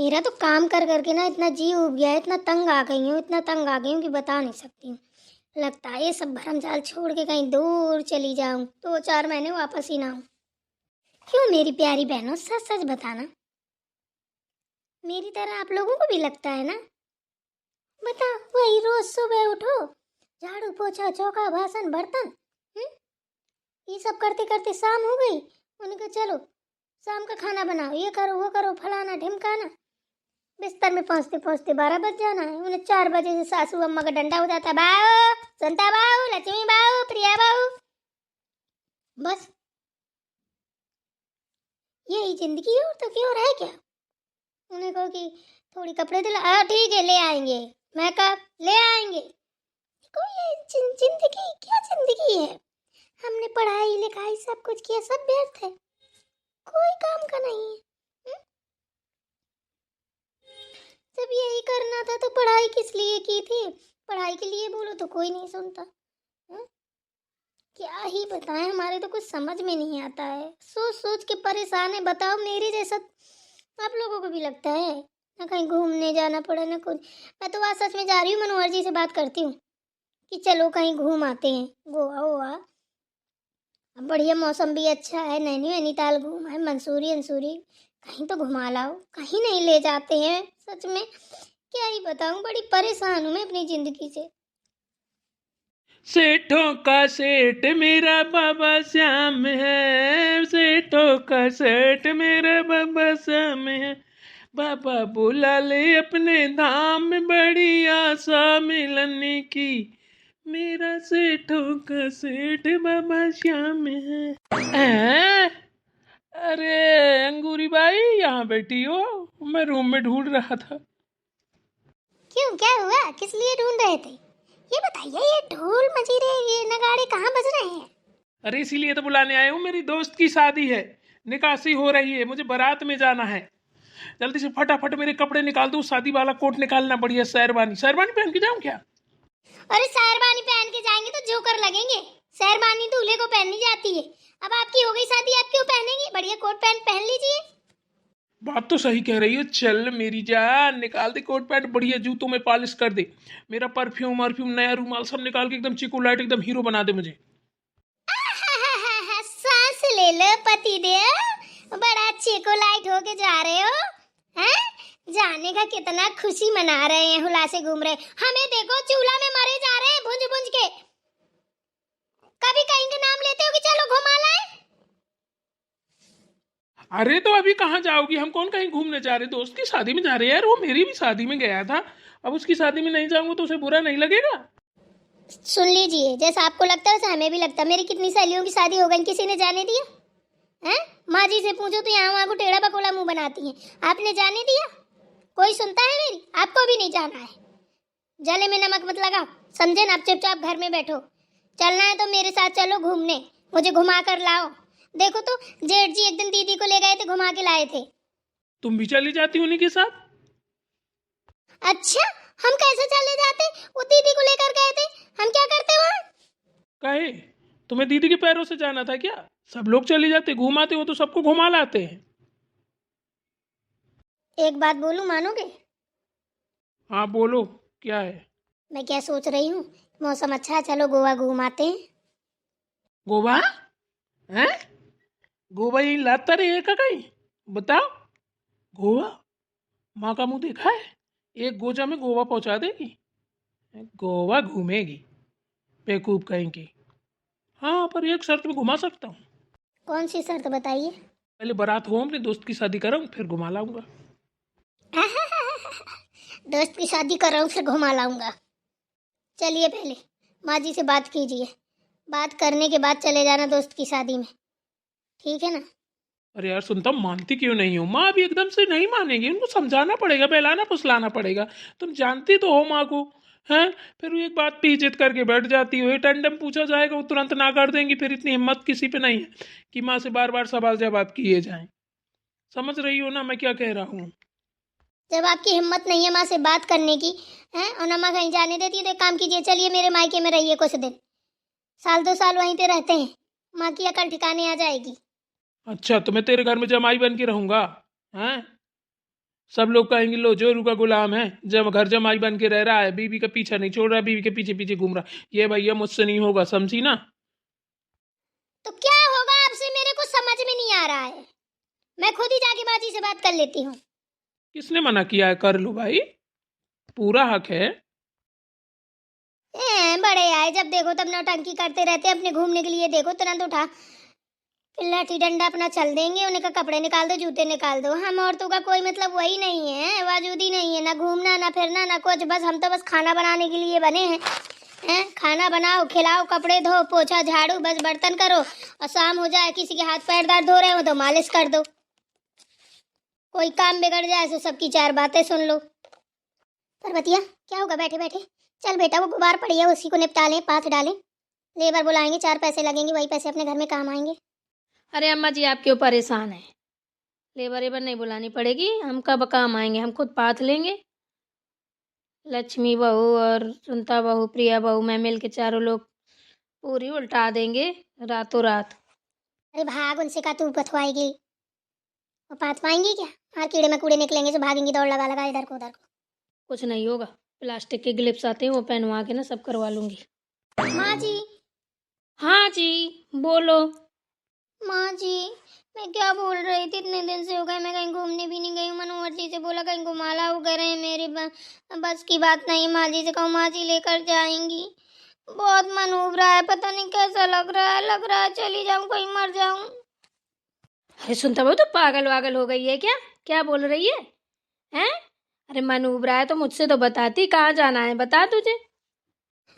मेरा तो काम कर करके ना इतना जी उब गया है, इतना तंग आ गई हूँ, इतना तंग आ गई हूँ कि बता नहीं सकती हूँ। लगता है ये सब भरमजाल छोड़ के कहीं दूर चली जाऊं, 2-4 महीने वापस ही ना आऊं। क्यों मेरी प्यारी बहनों, सच सच बताना, मेरी तरह आप लोगों को भी लगता है ना? बता, वही रोज सुबह उठो, झाड़ू पोछा चौका बासन बर्तन, हम्म, ये सब करते करते शाम हो गई। उन्होंने कहा चलो शाम का खाना बनाओ, ये करो वो करो, फलाना ढिमकाना। बिस्तर में पहुंचते पहुंचते 12 बज जाना है। उन्हें 4 बजे से सासू अम्मा का डंडा हो जाता है, बाऊ संता बाऊ लक्ष्मी बाऊ प्रिया बाऊ। बस यही जिंदगी है, और तो क्यों और है क्या? उन्हें कहो कि थोड़ी कपड़े दिला, ठीक है ले आएंगे। मैं कब ले आएंगे? कोई ये जिंदगी क्या जिंदगी है? हमने पढ़ाई लिखाई सब कुछ किया, सब व्यर्थ है, कोई काम का नहीं है। हम्म? जब यही करना था तो पढ़ाई किस लिए की थी? पढ़ाई के लिए बोलो तो कोई नहीं सुनता। क्या ही बताएं, हमारे तो कुछ समझ में नहीं आता है, सोच सोच के परेशान है। बताओ मेरे जैसा आप लोगों को भी लगता है? ना कहीं घूमने जाना पड़ा ना कुछ। मैं तो आज सच में जा रही हूँ, मनोहर जी से बात करती हूँ कि चलो कहीं घूम आते हैं, गोवा वोवा। अब बढ़िया मौसम भी अच्छा है, नैनीताल घूम है, मंसूरी अंसूरी कहीं तो घुमा लाओ। कहीं नहीं ले जाते हैं, सच में क्या ही बताऊं, बड़ी परेशान हूँ मैं अपनी जिंदगी से। सेठों का सेठ मेरा बाबा श्याम है, सेठों का सेठ मेरा बाबा श्याम है। बाबा बुला ले अपने धाम में, बड़ी आशा मिलने की, मेरा सेठों का सेठ बाबा श्याम है। अरे अंगूरी बाई यहाँ बैठी हो? मैं रूम में ढूंढ रहा था। क्यों, क्या हुआ? किस लिए ढूंढ रहे थे? ये बताइए, ये ढोल मजीरे ये नगाड़े कहाँ बज रहे हैं? अरे इसीलिए तो बुलाने आया हूँ, मेरी दोस्त की शादी है, निकासी हो रही है, मुझे बारात में जाना है। जल्दी से फटाफट मेरे कपड़े निकाल दो, शादी वाला कोट निकालना, बढ़िया शेरवानी शेरवानी पहन के जाऊँ क्या? अरे शेरवानी पहन के जाएंगे तो जोकर लगेंगे। शेरवानी दूल्हे को पहननी जाती है। अब आपकी हो गई शादी, आप क्यों पहनेंगे? बढ़िया कोट पैंट पहन लीजिए। बात तो सही कह रही हो, चल मेरी जान निकाल दे कोट पैंट, बढ़िया जूतों में पॉलिश कर दे, मेरा परफ्यूम परफ्यूम नया रूमाल सब निकाल के एकदम चिको लाइट एकदम हीरो बना दे मुझे। सांस ले लो पति देव, बड़ा चिको लाइट होके जा रहे हो हैं? जाने का कितना खुशी मना रहे हैं, हुलासे घूम रहे हैं। हमें देखो चूल्हा में मरे जा रहे हैं भुंज भुंज के। कभी कहीं के नाम लेते हो कि चलो घुमा लाए? अरे तो अभी कहाँ जाओगी? हम कौन कहीं घूमने जा रहे, दोस्त की शादी में जा रहे हैं यार, वो मेरी भी शादी में गया था, अब उसकी शादी में नहीं जाऊंगा तो उसे बुरा नहीं लगेगा? सुन लीजिए, जैसा आपको लगता है वैसा हमें भी लगता है। मेरी कितनी सहेलियों की शादी हो गई, किसी ने जाने दिया हैं? माँ जी से पूछो तो यहाँ वहाँ को टेढ़ा बकोला मुंह बनाती हैं। आपने जाने दिया? कोई सुनता है मेरी? आपको भी नहीं जाना है। जले में नमक मत लगाओ, समझे ना? आप चुपचाप घर में बैठो। चलना है तो मेरे साथ चलो घूमने, मुझे घुमा कर लाओ। देखो तो जेठ जी एक दिन दीदी को ले गए थे, घुमा के लाए थे। तुम भी चली जाती उन्हीं के साथ? अच्छा, हम कैसे चले जाते? वो दीदी को लेकर गए थे, हम क्या करते वहाँ? काहे, तुम्हें दीदी के पैरों से जाना था क्या? सब लोग चले जाते, घुमाते हो तो सबको घुमा लाते हैं। एक बात बोलूं, मानोगे? हाँ बोलो, क्या है? मैं क्या सोच रही हूँ, मौसम अच्छा है, चलो गोवा घूमाते हैं। गोवा है? गोवा यही लाता रही का कहीं? बताओ, गोवा माँ का मुंह देखा है, एक गोजा में गोवा पहुंचा देगी, गोवा घूमेगी बेवकूफ कहीं की। हाँ पर एक शर्त में घुमा सकता हूँ। कौन सी शर्त बताइए? पहले बारात हो, अपने दोस्त की शादी कराऊँ फिर घुमा लाऊंगा। दोस्त की शादी कर रहा हूँ फिर घुमा लाऊंगा? चलिए पहले माँ जी से बात कीजिए, बात करने के बाद चले जाना दोस्त की शादी में, ठीक है ना? अरे यार सुनता, मानती क्यों नहीं हो? माँ भी एकदम से नहीं मानेगी, उनको समझाना पड़ेगा, बहलाना फुसलाना पड़ेगा। तुम जानती तो हो माँ को, हैं? फिर वो एक बात पे जिद करके बैठ जाती हो, टंडम पूछा जाएगा वो तुरंत ना कर देंगी, फिर इतनी हिम्मत किसी पे नहीं है कि माँ से बार बार सवाल जवाब किए जाएं। समझ रही हो ना मैं क्या कह रहा हूँ? जब आपकी हिम्मत नहीं है माँ से बात करने की, हैं, और ना माँ कहीं जाने देती है, तो एक काम कीजिए, चलिए मेरे मायके में रहिए कुछ दिन, 1-2 साल वहीं पे रहते हैं, माँ की अकल ठिकाने आ जाएगी। अच्छा तो मैं तेरे घर में जमाई बन के रहूंगा? हैं? सब लोग कहेंगे लो जोरू का गुलाम है, जब घर जमाई बन के रह रहा है, बीवी का पीछा नहीं छोड़ रहा, बीवी के पीछे पीछे घूम रहा। ये भैया मुझसे नहीं होगा, समझी ना। तो क्या होगा आपसे मेरे को समझ में नहीं आ रहा है। मैं खुद ही जाके बाजी से बात कर लेती हूँ। किसने मना किया है? कर लो भाई, पूरा हक है। बड़े आए जब देखो तब नौटंकी करते रहते, अपने घूमने के लिए देखो तुरंत उठा फिर लाठी डंडा अपना चल देंगे, उन्हें का कपड़े निकाल दो, जूते निकाल दो। हम औरतों का कोई मतलब वही नहीं है, वजूद ही नहीं है, ना घूमना ना फिरना ना कुछ। बस हम तो बस खाना बनाने के लिए बने हैं। खाना बनाओ, खिलाओ, कपड़े धो, पोछा झाड़ू, बस बर्तन करो, और शाम हो जाए किसी के हाथ पैर दर्द हो रहे हो तो मालिश कर दो। कोई काम बिगड़ जाए तो सबकी चार बातें सुन लो। पर्वतिया क्या होगा बैठे बैठे? चल बेटा वो गुबार पड़ी है उसी को निपटा लें, पाथ डालें, लेबर बुलाएंगे, 4 पैसे लगेंगे, वही पैसे अपने घर में काम आएंगे। अरे अम्मा जी आप क्यों परेशान हैं? लेबर वेबर नहीं बुलानी पड़ेगी, हम कब काम आएंगे, हम खुद पाथ लेंगे। लक्ष्मी बहू और सुनता बहू, प्रिया बहू, मैं मिल के चारों लोग पूरी उल्टा देंगे रातों रात। अरे भाग, उनसे का तू पथवाएगी, वो पाथ पाएंगी क्या? हर कीड़े में कूड़े निकलेंगे तो भागेंगी दौड़ लगा लगा इधर को उधर को। कुछ नहीं होगा, प्लास्टिक के ग्लिप्स आते हैं वो पहनवा के ना सब करवा लूँगी। माँ जी। हाँ जी बोलो। माँ जी मैं क्या बोल रही थी, इतने दिन से हो गए मैं कहीं घूमने भी नहीं गई हूँ। मनोहर जी से बोला कहीं घुमा लाओ, कह रहे हैं मेरी बस की बात नहीं। माँ जी से कहूँ माँ जी लेकर जाएंगी। बहुत मन उब रहा है, पता नहीं कैसा लग रहा है चली जाऊँ कहीं मर जाऊँ। अरे सुनता बहू तो पागल वागल हो गई है क्या? क्या बोल रही है? हैं? अरे मन उब रहा है तो मुझसे तो बताती, कहाँ जाना है बता तुझे।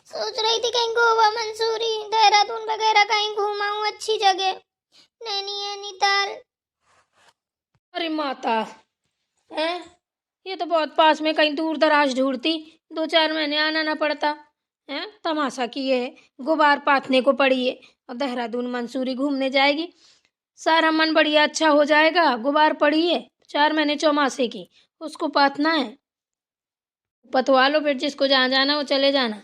सोच रही थी कहीं गोवा, मंसूरी, देहरादून वगैरह कहीं घुमाऊँ अच्छी जगह, नैनीताल। अरे माता है, ये तो बहुत पास में, कहीं दूर दराज ढूंढती, 2-4 महीने आना ना पड़ता है। तमाशा किए है, गुबार पाथने को पड़ी है और देहरादून मंसूरी घूमने जाएगी। सारा मन बढ़िया अच्छा हो जाएगा, गुबार पड़ी है 4 महीने चौमासे की, उसको पाथना है। पतवा लो फिर, जिसको जहाँ जाना वो चले जाना।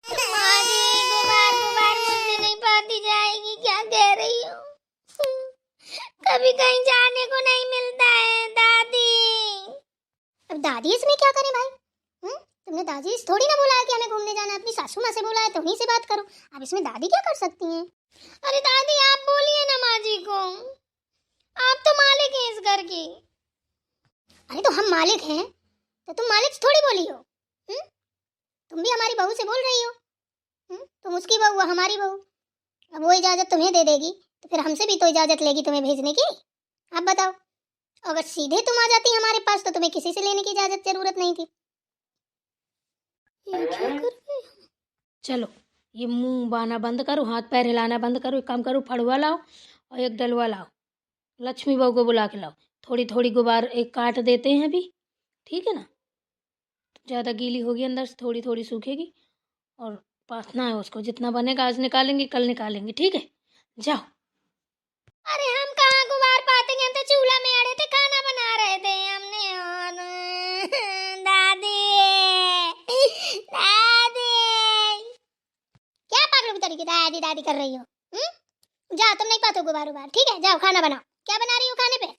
गुबार मुझसे नहीं पाती जाएगी, क्या कह रही हो? कभी कहीं जाने को नहीं मिलता है दादी। अब दादी इसमें क्या करें भाई? तुमने दादी से थोड़ी ना बोला है कि हमें घूमने जाना है, अपनी सासू माँ से बोला है तो उन्हीं से बात करो। अब इसमें दादी क्या कर सकती हैं? अरे दादी आप बोलिए ना माँ जी को, आप तो मालिक हैं इस घर की। अरे तो हम मालिक हैं तो तुम मालिक थोड़ी बोली हो। तुम भी हमारी बहू से बोल रही हो। तुम उसकी बहू हो, हमारी बहू। अब वो इजाजत तुम्हें दे देगी तो फिर हमसे भी तो इजाजत लेगी तुम्हें भेजने की। आप बताओ, अगर सीधे तुम आ जाती हमारे पास तो तुम्हें किसी से लेने की इजाजत जरूरत नहीं थी। ये क्या कर रहे हो? चलो ये मुंह बाना बंद करो, हाथ पैर हिलाना बंद करो, एक काम करो फड़ुआ लाओ और एक डलवा लाओ, लक्ष्मी बहू को बुला के लाओ। थोड़ी थोड़ी गुबार एक काट देते हैं अभी, ठीक है ना? ज़्यादा गीली होगी अंदर से, थोड़ी थोड़ी सूखेगी और पाथना है उसको। जितना बनेगा आज निकालेंगे, कल निकालेंगे, ठीक है? जाओ। अरे हम कहाँ गुबार पातेंगे, हम तो चूल्हा में अड़े थे, खाना बना रहे थे हमने। और दादी दादी क्या पागलों की तरीके दादी दादी कर रही हो? जाओ तुम नहीं पाते गुबार उबार, ठीक है? जाओ खाना बनाओ। क्या बना रही हो खाने पे?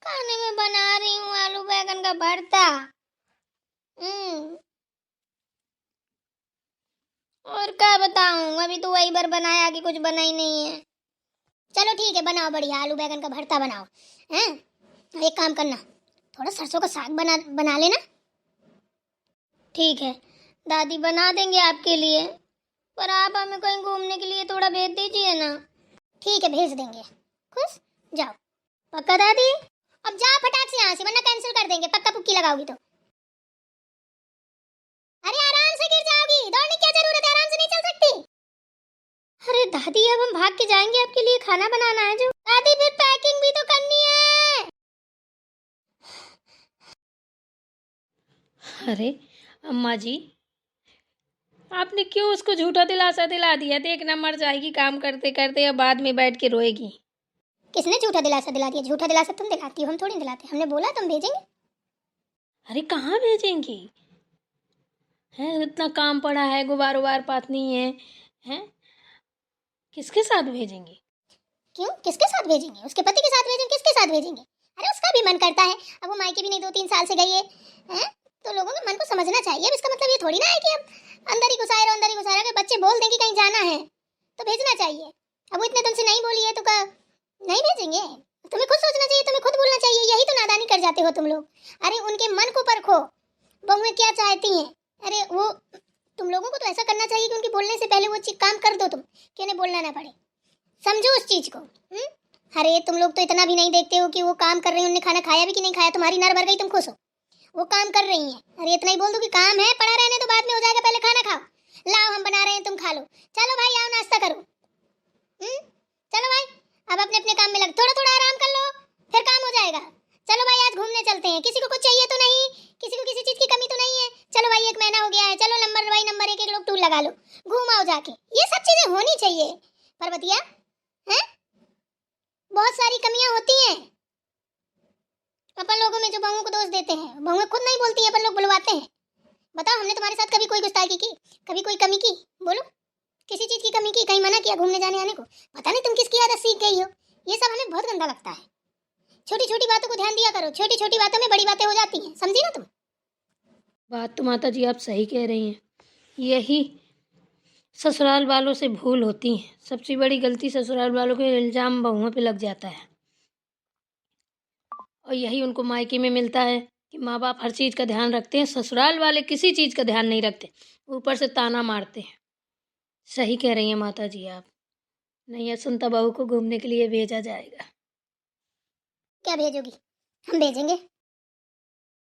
खाने में बना रही हूँ आलू बैंगन का भरता। और क्या बताऊं, अभी तो वही बार बनाया कि कुछ बना ही नहीं है। चलो ठीक है बनाओ, बढ़िया आलू बैंगन का भरता बनाओ। हैं? एक काम करना, थोड़ा सरसों का साग बना लेना। ठीक है दादी बना देंगे आपके लिए, पर आप हमें कहीं घूमने के लिए थोड़ा भेज दीजिए ना। ठीक है भेज देंगे, खुश जाओ। पक्का दादी? अब जाओ फटाक से यहाँ से, वरना कैंसिल कर देंगे पक्का पुक्की लगाओगी तो। अरे आराम से गिर जाओगी, दौड़ने की क्या जरूरत है, आराम से नहीं चल सकती। अरे दादी अब हम भाग के जाएंगे, आपके लिए खाना बनाना है जो। दादी फिर पैकिंग भी तो करनी है। अरे अम्मा जी आपने क्यों उसको झूठा दिलासा दिला दिया? देखना मर जाएगी काम करते करते या बाद में बैठ के रोएगी। किसने झूठा दिलासा दिला दिया? झूठा दिलासा तुम दिलाती हो, हम थोड़ी दिलाते। हमने बोला तुम भेजेंगे। अरे कहाँ भेजेंगी? है इतना काम पड़ा है, गुबार उबार पाथनी है, हैं? किसके साथ भेजेंगी? क्यों किसके साथ भेजेंगे? उसके पति के साथ भेजेंगे, किसके साथ भेजेंगे? अरे उसका भी मन करता है, अब वो मायके भी नहीं 2-3 साल से गई है, हैं? तो लोगों के मन को समझना चाहिए। अब इसका मतलब ये थोड़ी ना है कि अब अंदर ही घुसाए रहो, अंदर ही घुसाए रहो। अगर बच्चे बोल दें कि कहीं जाना है तो भेजना चाहिए। अब वो इतने दिन से नहीं बोली है तो का नहीं भेजेंगे? तुम्हें खुद सोचना चाहिए, तुम्हें खुद बोलना चाहिए। यही तो नादानी कर जाते हो तुम लोग। अरे उनके मन को परखो, बहुएं क्या चाहती हैं। अरे वो तुम लोगों को तो ऐसा करना चाहिए कि उनके बोलने से पहले वो चीज काम कर दो तुम, कि उन्हें बोलना ना पड़े। समझो उस चीज को। अरे तुम लोग तो इतना भी नहीं देखते हो कि वो काम कर रही हैं, उन्होंने खाना खाया भी कि नहीं खाया, तुम्हारी नर भर गई, तुम खुश हो। वो काम कर रही हैं। अरे इतना ही बोल दो कि काम है, पड़ा रहने तो बाद में हो जाएगा, पहले खाना खाओ। लाओ हम बना रहे हैं, तुम खा लो। चलो भाई आओ नाश्ता करो। चलो भाई अब अपने अपने काम में लग, थोड़ा थोड़ा आराम कर लो, फिर काम हो जाएगा। चलो भाई आज घूमने चलते हैं। किसी को कुछ चाहिए तो नहीं, किसी को किसी चीज की कमी तो नहीं है। चलो भाई 1 महीना हो गया है, चलो नंबर भाई नंबर एक लोग टूर लगा लो, घूम आओ जाके। ये सब चीजें होनी चाहिए। पर्वतिया हैं, बहुत सारी कमियां होती हैं अपन लोगों में जो बहुओं को दोष देते हैं। बहुएं खुद नहीं बोलती हैं, अपन लोग बुलवाते हैं। बताओ हमने तुम्हारे साथ कभी कोई गुस्ताखी की, कभी कोई कमी की? बोलो, किसी चीज की कमी की, कहीं मना किया घूमने जाने आने को? पता नहीं तुम किसकी आदत सीख गई हो। ये सब हमें बहुत गंदा लगता है। छोटी छोटी बातों को ध्यान दिया करो, छोटी छोटी बातों में बड़ी बातें हो जाती हैं, समझी ना तुम? बात तो माता जी आप सही कह रही हैं। यही ससुराल वालों से भूल होती है। सबसे बड़ी गलती ससुराल वालों के इल्ज़ाम बहुओं पे लग जाता है, और यही उनको मायके में मिलता है कि माँ बाप हर चीज़ का ध्यान रखते हैं, ससुराल वाले किसी चीज़ का ध्यान नहीं रखते, ऊपर से ताना मारते हैं। सही कह रही हैं माता जी आप। नहीं है सुनता बहू को घूमने के लिए भेजा जाएगा। क्या भेजोगी? हम भेजेंगे।